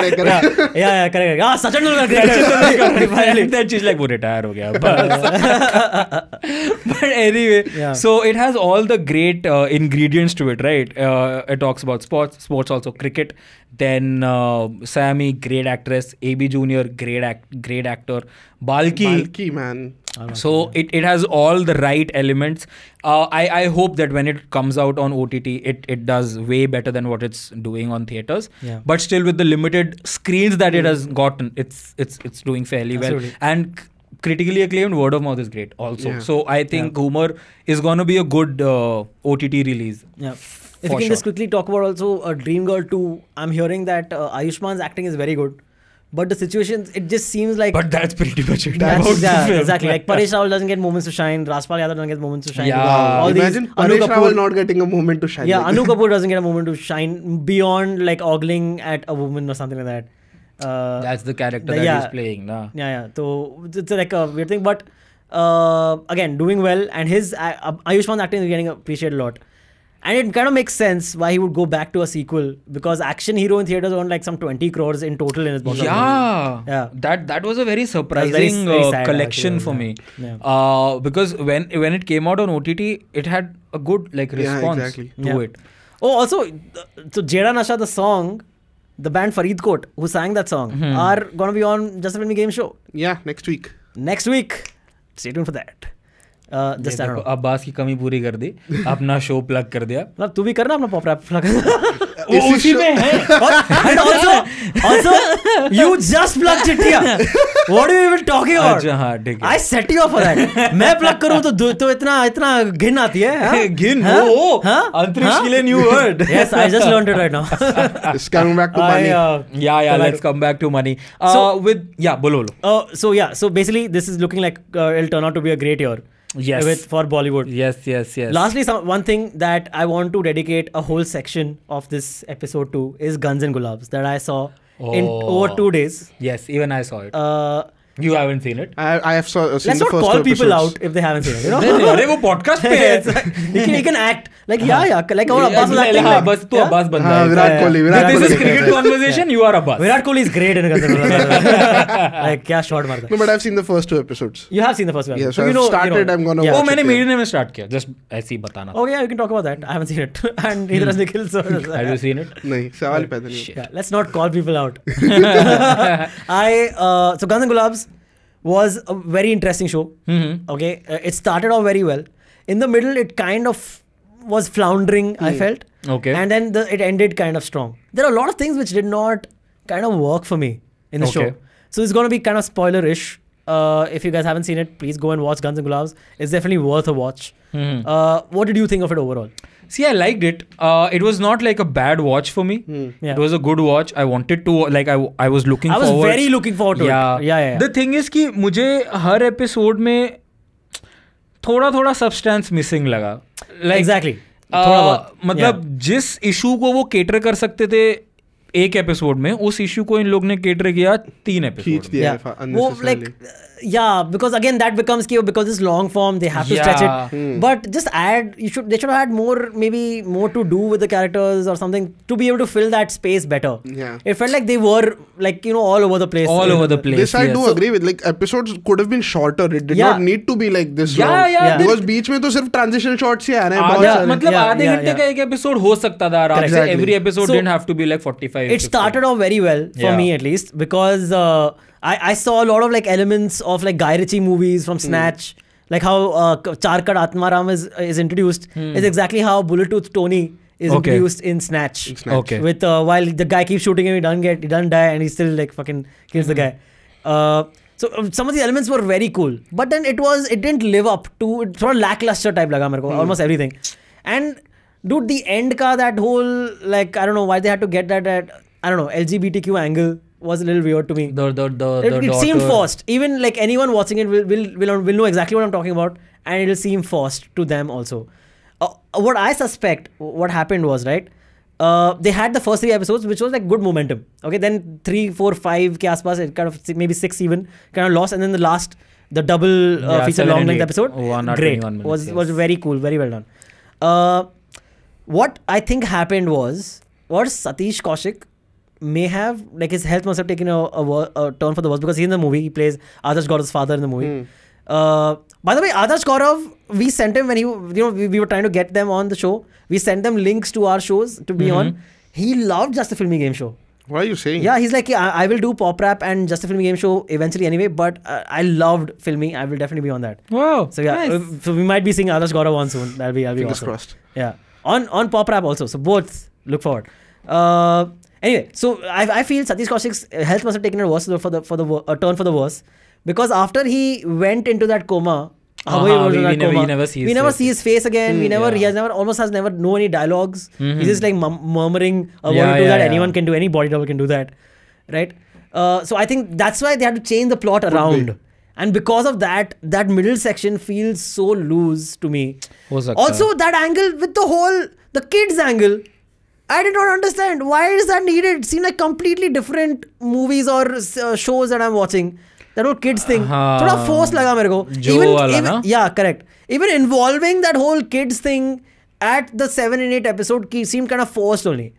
Yeah, correct. Ah, Sachin Tendulkar, Finally. Then she's like, वो retire हो गया. But anyway, so it has all the great ingredients to it, right? It talks about sports also cricket. Then Sayami, great actress. AB Junior, great actor. Balki, man. So it has all the right elements. I hope that when it comes out on OTT, it does way better than what it's doing on theaters. Yeah. But still, with the limited screens that it has gotten, it's doing fairly Absolutely. well. And critically acclaimed, word of mouth is great also. Yeah. So I think Ghumar is going to be a good OTT release. Yeah. If you can just quickly talk about also Dream Girl 2, I'm hearing that Ayushman's acting is very good. But the situations, it just seems like... But that's pretty much it. Exactly. Like Paresh Rawal doesn't get moments to shine. Raspal Yadav doesn't get moments to shine. Yeah. Wow. Imagine Paresh Rawal not getting a moment to shine. Yeah, Anu Kapoor doesn't get a moment to shine beyond like ogling at a woman or something like that. That's the character that he's playing. Nah. Yeah. So it's like a weird thing. But again, doing well. And his Ayushman's acting is getting appreciated a lot. And it kind of makes sense why he would go back to a sequel, because action hero in theaters earned like some 20 crores in total in his box office. Yeah. That was a very surprising very sad, collection actually, for me. Yeah. Because when it came out on OTT, it had a good response to it. Oh, also, so Jeda Nasha, the song, the band Faridkot, who sang that song, are going to be on Just a Filmy Game Show. Yeah, next week. Stay tuned for that. Just I don't know. Abbas की कमी पूरी कर दी, अपना show plug कर दिया. मतलब तू भी करना अपना पॉप रैप प्लग. उसी में है. And also you just plugged चिट्ठिया. What are you even talking about? अच्छा हाँ ठीक है. I set you up for that. मैं प्लग करूँ तो इतना घिन आती है. घिन वो अंतरिक्ष के लिए new word. Yes, I just learned it right now. It's coming back to money. Yeah. Let's come back to money. बोलो. So basically this is looking like it'll turn out to be a great year. Yes. For Bollywood. Yes. Lastly, one thing that I want to dedicate a whole section of this episode to is Guns and Gulabs that I saw in over 2 days. Yes, even I saw it. You haven't seen it? I have seen Let's the not first call 2 people episodes. out if they haven't seen it. You know? अरे वो podcast पे है. He can act like like our Abbas was acting. हाँ बस तू अब्बास बन जाए. Virat Kohli. This is cricket conversation. You are Abbas. Virat Kohli is great in Guns and Gulabs. Like क्या shot मारता. No, but I've seen the first 2 episodes. You have seen the first one. Yeah, so I've started. I'm gonna watch वो मैंने it. Medium में start किया. Just ऐसे ही बताना. Oh yeah, you can talk about that. I haven't seen it, and neither has Nikhil. So Have you seen it? नहीं, सवाल पैदा नहीं. yeah, let's not call people out. So Guns and Gulabs was a very interesting show. Okay, it started off very well. In the middle, it kind of was floundering, I felt. Okay. And then it ended kind of strong. There are a lot of things which did not kind of work for me in the show. So it's going to be kind of spoiler-ish. If you guys haven't seen it, please go and watch Guns and Gulabs. It's definitely worth a watch. What did you think of it overall? See, I liked it. It was not like a bad watch for me. Yeah. It was a good watch. I wanted to, like, I was looking I was forward. very looking forward to it. Yeah. The thing is कि मुझे हर episode में थोड़ा substance missing लगा. Like, exactly. थोड़ा बहुत. मतलब जिस issue को वो केटर कर सकते थे एक एपिसोड में, उस इशू को इन लोग ने केटर किया 3 एपिसोड. वो like because again that becomes because it's long form, they have to stretch it. But just they should have had maybe more to do with the characters or something to be able to fill that space better. It felt like they were like, all over the place. This I do agree with. Like, episodes could have been shorter. It did not need to be like this long. Because बीच में तो सिर्फ transition shots ही आ रहे हैं बहुत सारे. मतलब आधे घंटे का एक एपिसोड हो सकता था आराम से. Every episode didn't have to be like 45. It started off very well for me, at least, because I saw a lot of like elements of like Guy Ritchie movies from Snatch, like how Charkad Atmaram is introduced. Is exactly how Bullet Tooth Tony is introduced in Snatch. Okay. With while the guy keeps shooting him, he doesn't die, and he still like fucking kills the guy. So some of the elements were very cool, but then it didn't live up to, sort of lackluster type laga mere ko, almost everything. And dude, the end ka, that whole, like, I don't know why they had to get that I don't know, LGBTQ angle was a little weird to me. It seemed forced. Even like anyone watching it will know exactly what I'm talking about, and it'll seem forced to them also. What I suspect what happened was, right, they had the first 3 episodes, which was like good momentum. Okay, then 3, 4, 5 ke aaspas, it kind of, maybe 6 even, kind of lost, and then the double feature long length episode, great, was very cool, very well done. What I think happened was Satish Kaushik may have, like, his health must have taken a turn for the worse, because he's in the movie, he plays Adarsh Gaurav's father in the movie. By the way, Adarsh Gaurav, we sent him when we were trying to get them on the show. We sent them links to our shows to be on. He loved Just a Filmy Game Show. What are you saying? Yeah, he's like, I will do Pop Wrap and Just a Filmy Game Show eventually anyway, but I loved Filmy. I will definitely be on that. Wow. So yeah, nice. So we might be seeing Adarsh Gaurav on soon. That'll be Fingers awesome. crossed. Yeah. On Pop Wrap also. So both, look forward. Anyway, so I feel Satish Kaushik's health must have taken a worse a turn for the worse, because after he went into that coma, we never see his face again. He almost has never know any dialogues. He's just like murmuring a word or two that anyone can do, any body double can do that, right? So I think that's why they had to change the plot around. And because of that middle section feels so loose to me. Also, that angle with the kids angle, I did not understand. Why is that needed? It seemed like completely different movies or shows that I'm watching. That whole kids thing. Thoda forced laga mere ko. Even, yeah, correct. Even involving that whole kids thing at the 7 and 8 episode seemed kind of forced only.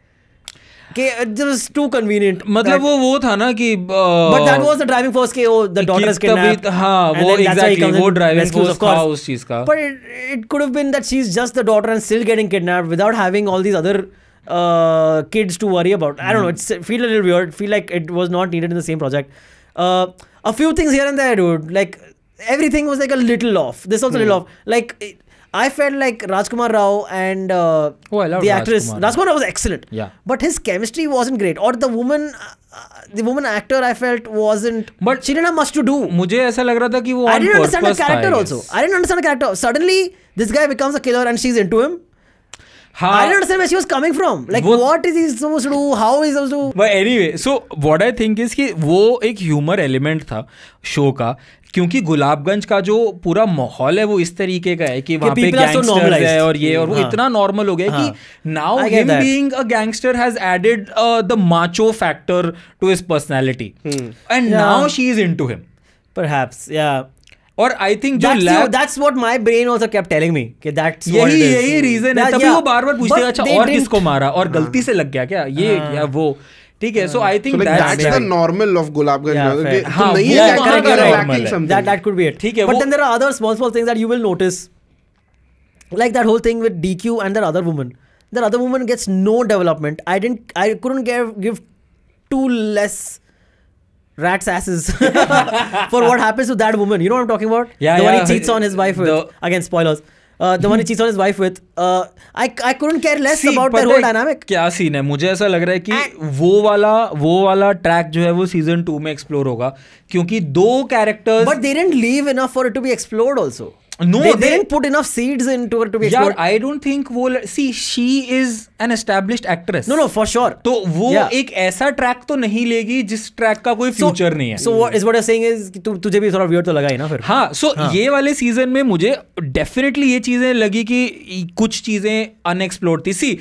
It was too convenient. मतलब वो था ना कि but that was the driving force के the daughter is kidnapped. हाँ, वो exactly वो driving force था उस चीज का. But it could have been that she's just the daughter and still getting kidnapped without having all these other kids to worry about. I don't know. It feel a little weird. Feel like it was not needed in the same project. A few things here and there, dude. Like everything was like a little off. This was a little off. Like I felt like Rajkumar Rao and the actress Rajkumar Rao was excellent. Yeah. But his chemistry wasn't great. Or the woman actor I felt wasn't. But she didn't have much to do. मुझे ऐसा लग रहा था कि वो I didn't understand the character also. I didn't understand the character. Suddenly this guy becomes a killer and she's into him. I didn't understand where she was coming from. Like, what is he supposed to do? How is he supposed to do? But anyway, so what I think is कि वो एक humor element था show का, क्योंकि गुलाबगंज का जो पूरा माहौल है वो इस तरीके का है कि वहाँ पे गैंगस्टर्स है और ये और वो इतना नॉर्मल हो गया कि now him being a gangster has added the macho factor to his personality. And now she is into him. Perhaps, yeah. और I think that's what my brain also kept telling me कि that's what it is. यही reason है. तभी वो बार बार पूछते हैं अच्छा और किसको मारा और गलती से लग गया क्या ये या वो. ठीक है. So I think that's the normal of Gulabganj. That could be it. ठीक है. But then there are other small things that you will notice, like that whole thing with DQ and that other woman. That other woman gets no development. I couldn't give 2 less rat's asses for what happens to that woman. You know what I'm talking about? The one he cheats on his wife with. Again, spoilers. the one he cheats on his wife with. I couldn't care less about their whole dynamic. क्या scene है, मुझे ऐसा लग रहा है कि वो वाला ट्रैक जो है वो सीजन 2 में एक्सप्लोर होगा, क्योंकि 2 characters. But they didn't leave enough for it to be explored also. No, they didn't put enough seeds into it to be explored. I don't think वो see she is an established actress. No, for sure. तो वो एक ऐसा track तो नहीं लेगी जिस track का कोई फ्यूचर नहीं है. So what you're saying is कि तुझे भी थोड़ा weird तो लगा ही ना फिर. हाँ, so ये वाले सीजन में मुझे डेफिनेटली ये चीजें लगी कि कुछ चीजें अनएक्सप्लोर्ड थी. सी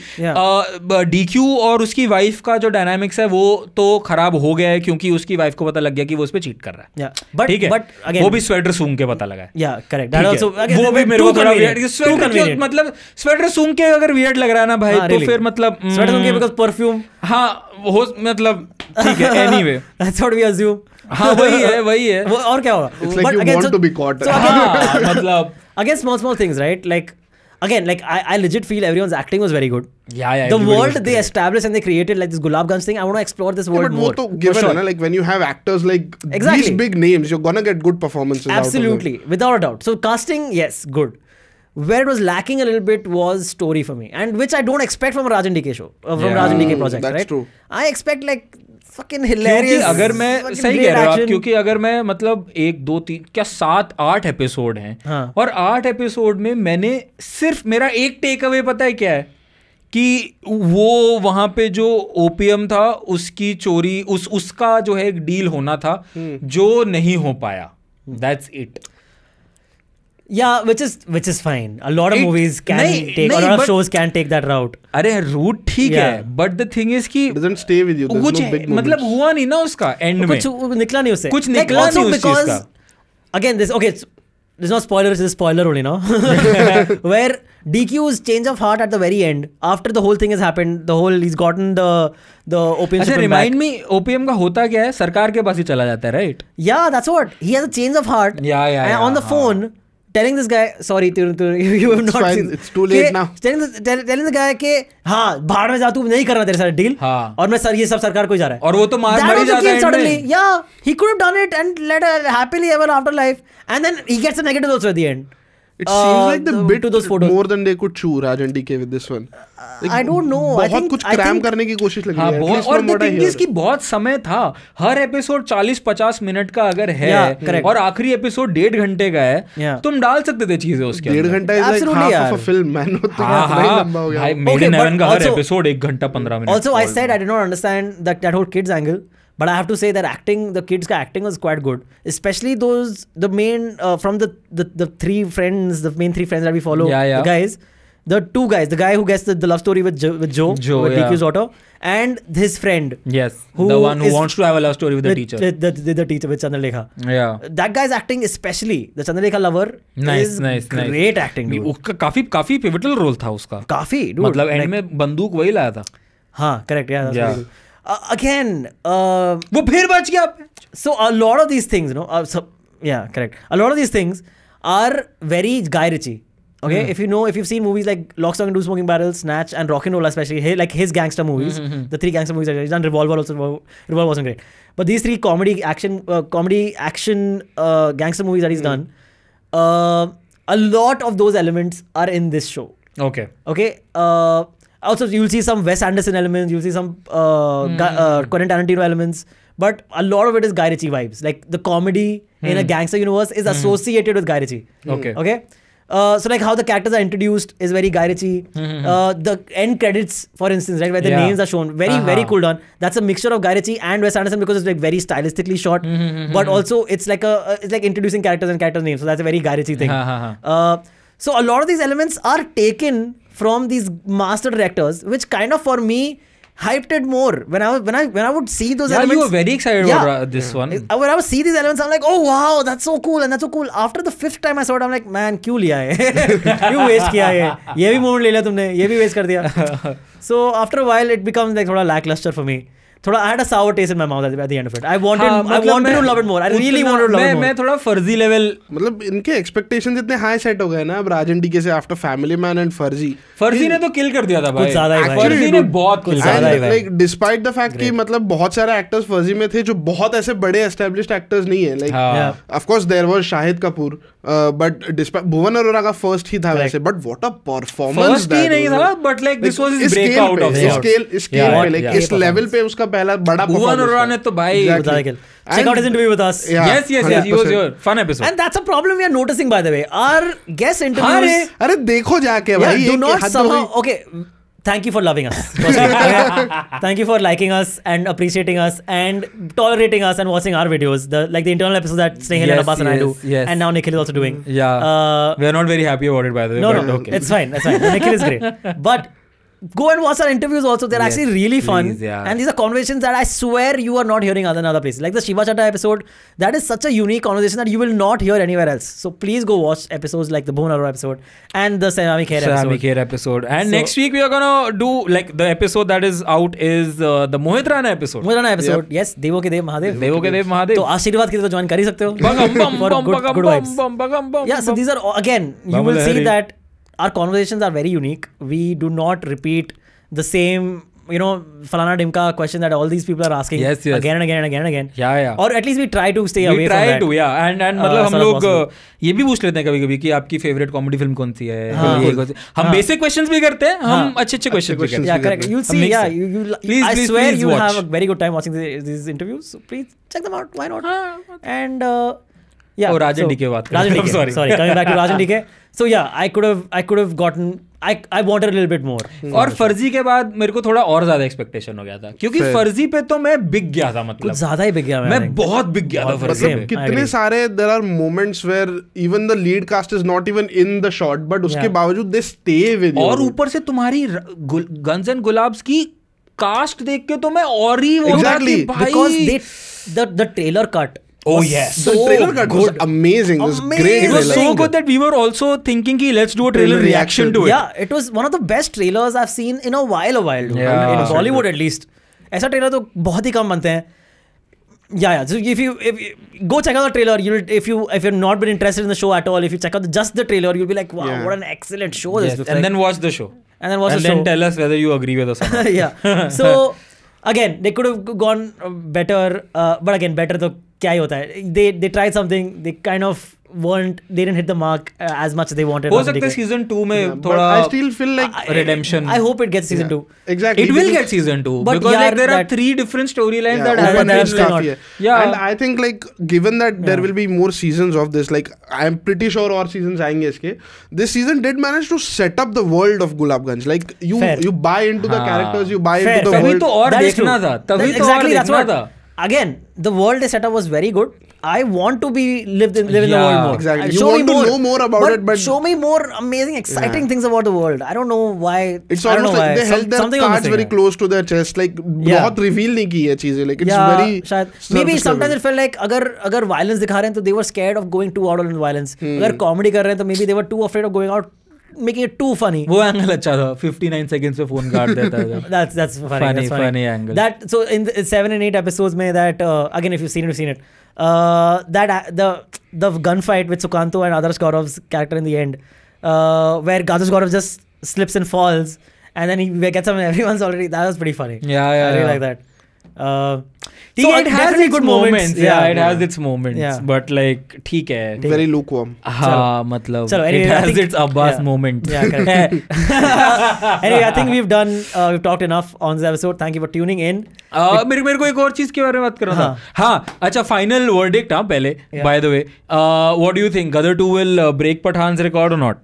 DQ और उसकी वाइफ का जो डायनामिक्स है वो तो खराब हो गया है, क्योंकि उसकी वाइफ को पता लग गया कि वो उस पर चीट कर रहा है. ठीक है, वो भी स्वेटर सूंघ के पता लगा है. करेक्ट. वो भी मेरे को थोड़ा वियर्ड, मतलब स्वेटर सूंघ के अगर वियर्ड लग रहा है ना भाई, तो फिर मतलब स्वेटर सूंघ के बिकॉज़ परफ्यूम. हाँ, हो मतलब ठीक है. Anyway that's what we assume. हाँ, वही है. वो और क्या होगा? It's like you want to be caught. मतलब again small things, right? Like again, like I legit feel everyone's acting was very good. Yeah. The world they established and they created, like this Gulab Ganj thing. I want to explore this world more. But वो तो given है ना, like when you have actors like these big names, you're gonna get good performances. Absolutely, without a doubt. So casting, yes, good. Where it was lacking a little bit was story for me, and which I don't expect from a Rajan DK show, from Rajan DK project. That's right? true. I expect like fucking hilarious. क्योंकि अगर मैं सही कह रहा हूँ, क्योंकि अगर मैं मतलब 1 2 3 क्या 7-8 एपिसोड हैं. हाँ. और 8 एपिसोड में मैंने सिर्फ मेरा एक टेक अवे पता है क्या है, कि वो वहां पे जो ओपीएम था उसकी चोरी, उसका जो है एक डील होना था जो नहीं हो पाया. That's it. Yeah, which is fine. A lot of movies can take, a lot of shows can take that route. अरे रूट ठीक है, but the thing is कि doesn't stay with you. कुछ मतलब हुआ नहीं ना उसका एंड में, कुछ निकला नहीं उससे, कुछ निकला नहीं उस चीज का. Again, this is not spoilers, this is spoiler only now. Where DQ's change of heart at the very end, after the whole thing has happened, he's gotten the opium. अच्छा, remind me, opium का होता क्या है? सरकार के पास ही चला जाता है, right? Yeah, that's what. He has a change of heart. Yeah. On the phone, telling this guy, sorry, you have not seen. It's too late now. Telling the guy कि हाँ, भाड़ में जा, तू नहीं करना तेरे साथ डील. हाँ. और मैं सर ये सब सरकार को ही जा रहा है. और वो तो मर ही जाता है suddenly. Yeah, he could have done it and led a happily ever after life, and then he gets a negative also at the end. It seems like the bit to those photos more than they could chew, Rajan DK with this one. Like, I don't know. बहुत कुछ cram करने की कोशिश लगी है. और the thing is कि बहुत समय था. हर एपिसोड 40-50 मिनट का अगर है, और आखिरी एपिसोड 1.5 घंटे का है, तुम डाल सकते थे चीजें उसके. 1.5 घंटा is like half of a film, man. तो कितना लंबा हो गया. मेड इन हेवन का हर एपिसोड 1 घंटा 15 minute. Also, I said I did not understand that whole kids angle. But I have to say that the kids' acting was quite good, especially the main from the main 3 friends that we follow. The guys, the 2 guys, the guy who gets the love story with Joe, with DQ's daughter, and his friend. Yes, the one who wants to have a love story with the teacher. The teacher with Chandrelekha. Yeah, that guy's acting, especially the Chandrelekha lover, is great acting. उसका काफी pivotal role था उसका. काफी, dude. मतलब and में बंदूक वही लाया था. हाँ, correct. Yeah, that's very good. Again, वो फिर बच गया. So a lot of these things, correct. A lot of these things are very Guy Ritchie. Okay, if you've seen movies like Lock, Stock and Two Smoking Barrels, Snatch, and Rock and Roll, especially like his gangster movies, the 3 gangster movies he's done. Revolver also. Revolver wasn't great, but these 3 comedy action gangster movies that he's done, a lot of those elements are in this show. Okay. Also, you'll see some Wes Anderson elements, you'll see some Quentin Tarantino elements, but a lot of it is Guy Ritchie vibes. Like the comedy in a gangster universe is associated with Guy Ritchie. Okay. So like how the characters are introduced is very Guy Ritchie. The end credits, for instance, right, where the names are shown, very cool done. That's a mixture of Guy Ritchie and Wes Anderson because it's like very stylistically shot, but also it's like introducing characters and characters' names. So that's a very Guy Ritchie thing. So a lot of these elements are taken from these master directors, which kind of for me hyped it more. When I would see those elements. You were very excited about this one. When I would see these elements, I'm like, oh wow, that's so cool, and that's so cool. After the 5th time I saw it, I'm like, man, क्यों लिया है? क्यों waste किया है? ये भी moment ले लिया तुमने, ये भी waste कर दिया. So after a while, it becomes like थोड़ा lackluster for me. थोड़ा I had a sour taste in my mouth at the end of it. I wanted to love it more. I really wanted to love it more. मैं थोड़ा फर्जी level, मतलब इनके expectations इतने high set हो गए ना अब राजन डीके से आफ्टर फैमिली मैन एंड फर्जी ने तो किल कर दिया था भाई, कुछ ज्यादा ही भाई। फर्जी ने बहुत किल कर दिया। लाइक डिस्पाइट द फैक्ट कि मतलब बहुत सारे एक्टर्स फर्जी में थे जो बहुत ऐसे बड़े एस्टेब्लिश्ड एक्टर्स नहीं है, like of course there was Shahid Kapoor but despite Bhuvan Arora का फर्स्ट ही था वैसे, but what a performance first ही नहीं था, but like this was his breakout of scale पे, लाइक इस लेवल पे उसका पहला बड़ा भुवन अरोरा ने तो भाई check out his interview with us. Yes, he was your fun episode. And that's a problem we are noticing, by the way. Our guest interviews. अरे देखो जाके भाई, do not somehow. Okay, thank you for loving us. Thank you for liking us and appreciating us and tolerating us and watching our videos. Like the internal episodes that Snayhil and Abbas and I do, and now Nikhil is also doing. Yeah, we are not very happy about it, by the way. No, okay. It's fine. Nikhil is great, but. Go and watch our interviews also. They're actually really fun. And these are conversations that I swear you are not hearing in other places. Like the Shiva Chatta episode, that is such a unique conversation that you will not hear anywhere else. So please go watch episodes like the Bhuvan Arora episode and the Sami Kher episode. And so, next week we are gonna do, like, the episode that is out is the Mohit Rana episode. Mohit Rana episode. Yes, Devo ke Dev Mahadev. Devo ke Dev Mahadev. So Ashirwad ke liye to join kar hi sakte ho. Good vibes. Yeah, so these are, again, you will see that our conversations are very unique. We do not repeat the same, Falana Dimka question that all these people are asking again and again. Yeah. Or at least we try to stay away from that. We try to, yeah. And मतलब हम लोग ये भी पूछ लेते हैं कभी-कभी कि आपकी फेवरेट कॉमेडी फिल्म कौन सी है? हम बेसिक क्वेश्चंस भी करते हैं, हम अच्छे क्वेश्चंस भी करते हैं. Yeah, correct. You'll see, yeah. I swear you will have a very good time watching these interviews. So please check them out. Why not? And yeah. Oh, Rajan DK बात कर रहा हूँ. Sorry, coming back to Rajan DK. So yeah, I could have gotten. I wanted a little bit more. और फर्जी के बाद मेरे को थोड़ा और ज्यादा एक्सपेक्टेशन हो गया था, क्योंकि फर्जी पे तो मैं बिक गया था, मतलब कुछ ज्यादा ही बिक गया मैं बहुत बिक गया था फर्जी में. कितने सारे there are moments where even the lead cast is not even in the shot, but उसके बावजूद they stay with you. और ऊपर से तुम्हारी गन्स एंड गुलाब्स की कास्ट देख के तो मैं और ही वो because the trailer cut. Oh yes, the trailer cut was amazing. It was great. It was so good that we were also thinking कि let's do a trailer reaction to it. Yeah, it was one of the best trailers I've seen in a while. In Bollywood at least. ऐसा trailer तो बहुत ही कम बनते हैं. Yeah. So if you go check out the trailer, if you're not been interested in the show at all, if you check out just the trailer, you'll be like, wow, what an excellent show this looks like. And then watch the show. And then tell us whether you agree with us or not. Yeah. So again, they could have gone better, but again, better तो क्या ही होता है. They tried something. They kind of they didn't hit the mark as much as they wanted. हो सकता है season 2 में थोड़ा. I still feel like redemption. I hope it gets season 2. Exactly. It will get season 2 because like there are 3 different storylines that haven't been. Yeah. And I think like given that there will be more seasons of this, like I am pretty sure और seasons आएंगे इसके. This season did manage to set up the world of Gulabganj. Like you buy into the characters, you buy into the world. तभी तो और देखना था. तभी तो और देखना था. Again, the world they set up was very good. I want to live in the world more. Exactly. You want to know more about it, but show me more amazing, exciting things about the world. I don't know why. It's almost like they held their cards very close to their chest. Like बहुत reveal नहीं की है चीजें. Like it's very. Maybe sometimes it felt like अगर violence दिखा रहे हैं तो they were scared of going too out on violence. अगर comedy कर रहे हैं तो maybe they were too afraid of going out, making it too funny. वो एंगल अच्छा था. 59 seconds पे फोन काट देता है. That's funny. Funny angle. That so in the 7 and 8 episodes में that again if you've seen it. That the gunfight with Sukanto and Adarsh Gaurav's character in the end, where Adarsh Gaurav just slips and falls, and then he gets up and everyone's already. That was pretty funny. Yeah. I really like that. So it has its good moments. Yeah, it has its moments. Yeah. But like, ठीक है. Very lukewarm. हाँ, मतलब. It has its Abbas moment. Yeah, correct. Anyway, I think we've talked enough on this episode. Thank you for tuning in. मेरे को एक और चीज के बारे में बात करना था. हाँ, अच्छा, final verdict हाँ पहले. By the way, what do you think? Gadar 2 will break Pathan's record or not?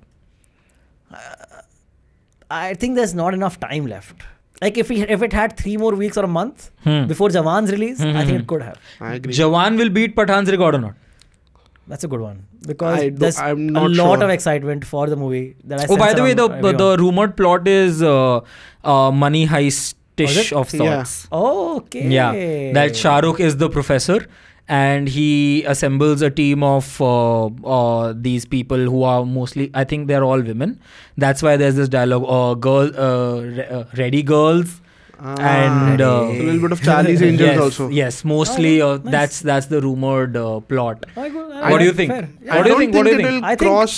I think there's not enough time left. Like if it had 3 more weeks or a month before Jawan's release, I think it could have. I agree. Jawan will beat Pathan's record or not? That's a good one because there's a lot of excitement for the movie. That I by the way, the rumored plot is money heist-ish of sorts. Yeah. Oh, okay. Yeah, that Shah Rukh is the professor. And he assembles a team of these people who are mostly, I think they're all women. That's why there's this dialogue, ready girls. and a little bit of Charlie's Angels also. Yes, mostly nice. that's the rumored plot. What What do you think? Fair. Yeah. What do you think? What do you it think? will I think- cross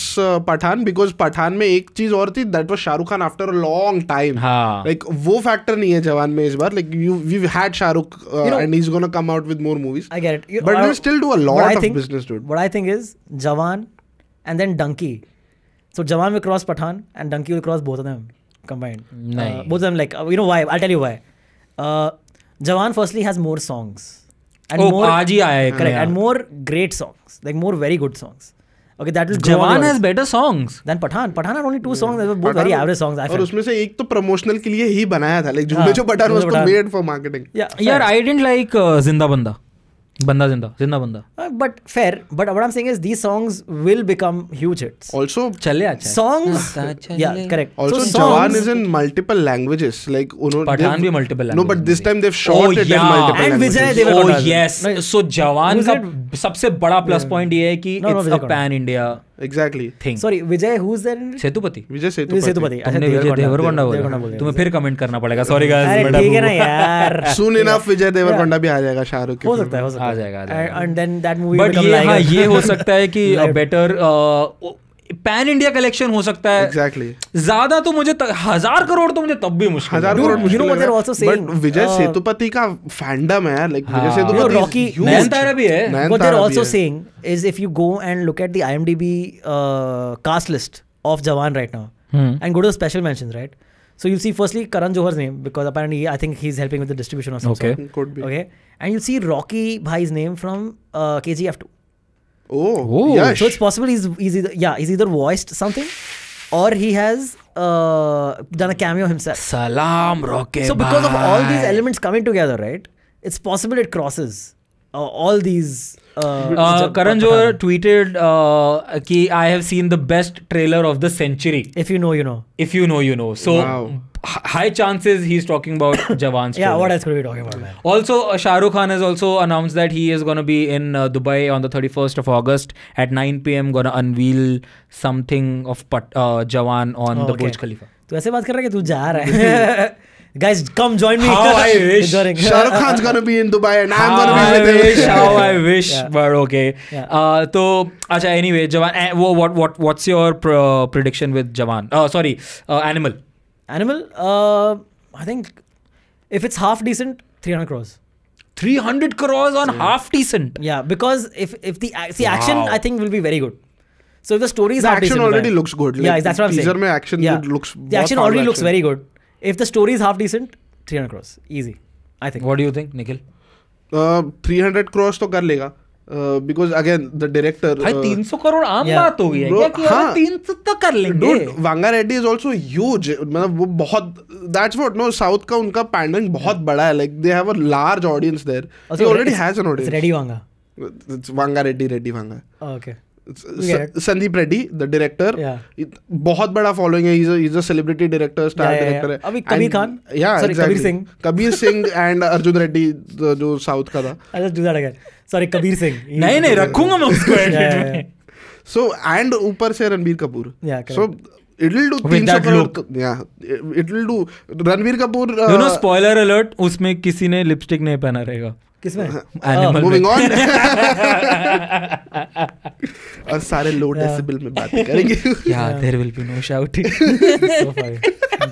Pathan because Pathan में एक चीज और थी, that was Shahrukh Khan after a long time. हाँ. Like वो factor नहीं है जवान में इस बार. Like we've had Shahrukh and he's gonna come out with more movies. I get it. But we'll still do a what lot I of think- business, dude. What I think is Jawan and then Donkey. So Jawan will cross Pathan and Donkey will cross both of them combined. Nahin. Both of them, like, you know why? I'll tell you why. Jawan firstly has more songs. And आज ही आया है एक correct, नया. and more great songs. Like more very good songs. Okay, that will go on Jawan the has odds. better songs. Than Pathan. Pathan had only 2 songs. They were both very average songs. I और felt. उसमें से एक तो promotional के लिए ही बनाया था. Like हाँ, झूमे जो पठान was झूमे Pathan. made for marketing. Yeah, यार fair. I didn't like जिंदा बंदा. बंदा जिंदा बंदा. But fair. But what I'm saying is these songs will become huge hits. Also, चले अच्छा. Songs. Yeah, correct. also so Jawan songs, is in multiple languages. Like Pathan भी multiple No, but languages this में time they've shot it in multiple And languages. Vijay Devarkonda. Oh yes. No, So जवान who's का it? सबसे बड़ा plus point ये है कि No, it's a Vijay pan India Exactly. thing. Sorry, Vijay, who's there? in it? Sethupathi. Vijay Vijay Sethupathi. अच्छा, तुमने विजय देवरकोंडा देवरकोंडा बोला. बोले. तुम्हें फिर कमेंट करना पड़ेगा. Sorry guys. अरे ठीक है ना यार. Soon enough विजय देवरकोंडा भी आ जाएगा शाहरुख के हो film सकता है, हो सकता आ है. जाएगा. And then that movie but become ये like हाँ a- ये हो सकता है कि Live. Better pan India collection हो सकता है. Exactly. ज्यादा तो मुझे 1000 करोड़ तो मुझे तब भी मुश्किल 1000 है. करोड़ you मुश्किल know what लग रहा they're है. also saying? But Vijay Sethupathi का फैंडम है यार. Like विजय हाँ. Sethupathi You know, is Rocky- huge. Nayantara भी है. नयनतारा What they're भी also है. saying is if you go and look at the IMDb cast list of Jawan right now and go to the special mentions, right? So you'll see firstly Karan Johar's name because apparently I think he's helping with the distribution of some Okay. sort. Could be. Okay. And you'll see Rocky Bhai's name from KGF 2. Oh, Oh. Yash. So it's possible he's either voiced something or he has done a cameo himself. सलाम रॉके. So because of all these elements coming together, right? It's possible it crosses all these. Karan Johar tweeted कि I have seen the best trailer of the century. If you know, you know. If you know, you know. So Wow. high chances he's talking about Jawan's Yeah, trailer. what else could we be talking about, man? Also, Shah Rukh Khan has also announced that he is going to be in Dubai on the 31st of August at 9 p.m. going to unveil something of Jawan on the Okay. Burj Khalifa. तू ऐसे बात कर रहा है कि तू जा रहा है. Guys, come join me. How I wish. Enjoying. Shahrukh Khan's gonna be in Dubai and I'm How gonna I be with wish, him. how I wish, Yeah. but okay. Yeah. तो अच्छा, anyway, Jawan. What's your prediction with Jawan? Sorry, Animal. Animal, I think if it's half decent, 300 crores. 300 crores on half decent. Yeah, because if the action Wow. I think will be very good. So if the story is The half action decent, already right? looks good. Yeah, Like, that's what I'm saying. teaser में action looks. The action बहुत already hard looks action. very good. If the story is half decent, 300 crores, easy. I think. What do you think, Nikhil? 300 crores तो कर लेगा. Because again the director. भाई 300 करोड़ आम Yeah. बात हो गई है Bro, क्या कि हाँ. अगर 300 तो कर लेंगे. Dude, Vanga Reddy is also huge. मतलब वो बहुत. That's what no South का उनका pandering बहुत बड़ा है. Like they have a large audience there. Also, He already it's- has an It's audience. ready Vanga. It's Vanga Reddy Vanga. Oh, okay. It's Sandeep Reddy, the director. Yeah. बहुत बड़ा following है. He's a celebrity director, star Yeah, yeah, director yeah. है. अभी Kabir And- Khan? Yeah, Sorry, exactly. Kabir Singh. Kabir Singh and Arjun Reddy जो South का था. I'll just do that again. Sorry, Kabir Singh. नहीं रखूंगा मैं उसको edit Yeah, में. yeah. So and ऊपर से Ranbir Kapoor. Yeah, correct. So it'll do With 300 that crore. Yeah, it'll do. Ranbir Kapoor. You know, spoiler alert, उसमें किसी ने लिपस्टिक नहीं पहना रहेगा. किसमें? Animal Moving में. on. और सारे लो डेसिबल में बात करेंगे. Yeah, there will be no shouting. So funny.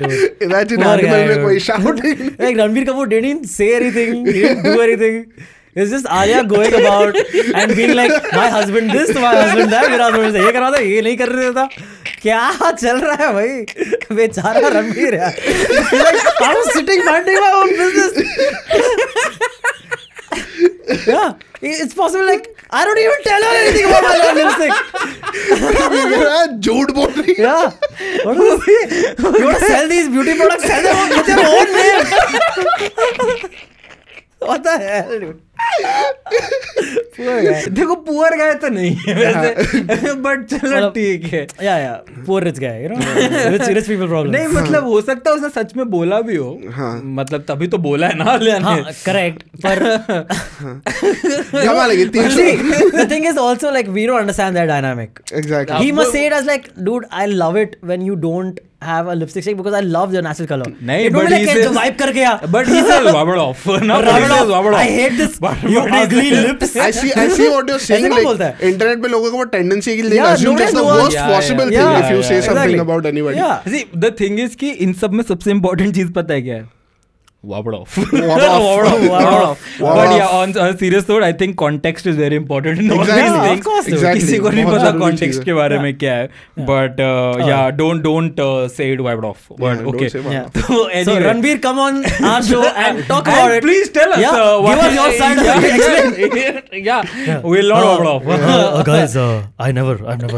Dude. Imagine Poor Animal guy, में dude. कोई shouting. Like Ranbir Kapoor didn't say anything, he didn't do anything. It's just Alia going about and being like, my husband this, my husband that, मेरा husband ये करा था, ये नहीं कर रहा था. क्या चल रहा है भाई? बेचारा रणबीर है. He's like, I was sitting minding my own business. Yeah, it's possible. Like I don't even tell her anything about my lipstick. झूठ बोल रही है. Yeah. What is it? You want to sell these beauty products? Sell them with your own name. What the hell, dude? देखो poor guy तो नहीं है वैसे, but चलो ठीक है। या poor rich guy, you know, rich people problem. नहीं मतलब हो सकता है उसने सच में बोला भी हो, मतलब तभी तो बोला है ना आलिया ने। करेक्ट, पर कमाल है। the thing is also like we don't understand that dynamic. Exactly. He must say it as like, dude, I love it when you don't have a lipstick shade because I love your natural color. नहीं, but he says vibe करके आ. But he says wobble off. I hate this. You ugly lips. I see what you're saying. Like, internet पे लोगों को वो tendency है कि they assume just the worst possible thing if you say something about anybody. Yeah. See, the thing is कि इन सब में सबसे important चीज पता है क्या है? Wobble off. But yeah, on a serious note, I think context is very important in all these things. Of course. किसी को नहीं पता context के बारे में क्या है. But yeah, don't say it wobble off. But okay. So Ranbir, come on our show and talk about it. Please tell us. Give us your side of it. Yeah, we'll not wobble off. Guys, I never done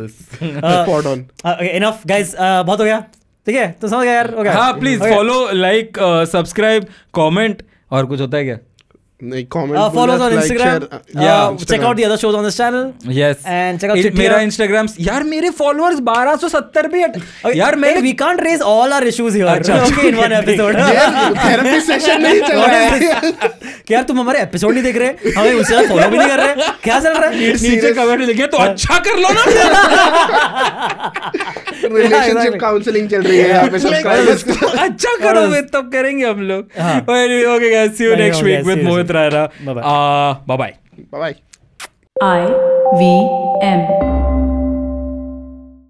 this. Spot on. Okay, enough, guys. बहुत हो गया. ठीक है, तो समझ गया यार, हो गया. हाँ, please follow, like, subscribe, comment, और कुछ होता है क्या? नहीं, comment, follow us on like, Instagram. Instagram. Check out the other shows on this channel. Yes. And check out मेरा Instagram. यार मेरे followers 1270 भी है. यार मेरे we can't raise all our issues here. Okay, in one episode. Therapy session नहीं चल रहा है. क्या यार तुम हमारे एपिसोड नहीं देख रहे, हमें उससे फॉलो भी नहीं कर रहे, क्या चल रहा है? नीचे कमेंट लिखे तो अच्छा कर लो ना. रिलेशनशिप काउंसलिंग चल रही है यहाँ पे, सब्सक्राइबर्स अच्छा करो वे तब करेंगे हम लोग. Okay guys, see you next week with Mohit Raira. Bye bye. Bye bye. IVM